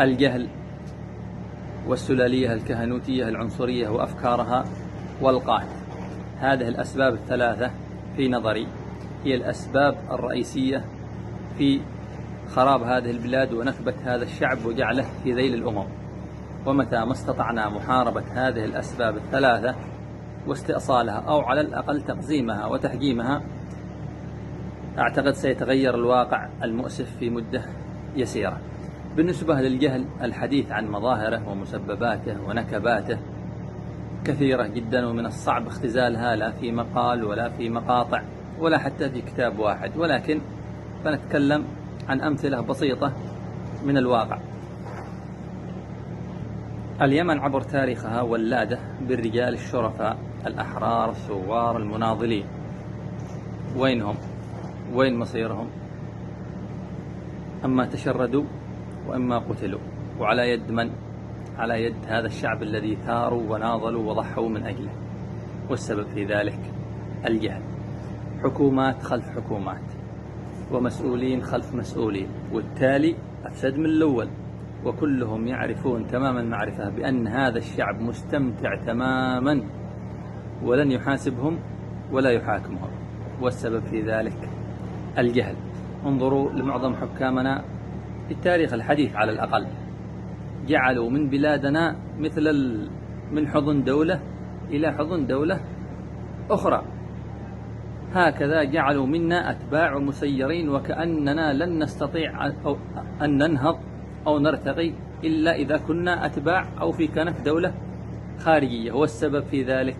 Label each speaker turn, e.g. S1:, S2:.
S1: الجهل والسلالية الكهنوتية العنصرية وأفكارها والقات. هذه الأسباب الثلاثة في نظري هي الأسباب الرئيسية في خراب هذه البلاد ونكبة هذا الشعب وجعله في ذيل الأمم. ومتى ما استطعنا محاربة هذه الأسباب الثلاثة واستئصالها أو على الأقل تقزيمها وتحجيمها، أعتقد سيتغير الواقع المؤسف في مدة يسيرة. بالنسبة للجهل، الحديث عن مظاهره ومسبباته ونكباته كثيرة جدا، ومن الصعب اختزالها لا في مقال ولا في مقاطع ولا حتى في كتاب واحد، ولكن فنتكلم عن أمثلة بسيطة من الواقع. اليمن عبر تاريخها ولادة بالرجال الشرفاء الأحرار الثوار المناضلين. وينهم؟ وين مصيرهم؟ أما تشردوا وإما قتلوا، وعلى يد من؟ على يد هذا الشعب الذي ثاروا وناضلوا وضحوا من أجله. والسبب في ذلك الجهل. حكومات خلف حكومات ومسؤولين خلف مسؤولين، والتالي أفسد من الأول، وكلهم يعرفون تمام المعرفة بأن هذا الشعب مستمتع تماما ولن يحاسبهم ولا يحاكمهم. والسبب في ذلك الجهل. انظروا لمعظم حكامنا في التاريخ الحديث على الأقل، جعلوا من بلادنا من حضن دولة إلى حضن دولة أخرى. هكذا جعلوا منا أتباع ومسيرين، وكأننا لن نستطيع أن ننهض أو نرتقي إلا إذا كنا أتباع أو في كنف دولة خارجية. والسبب في ذلك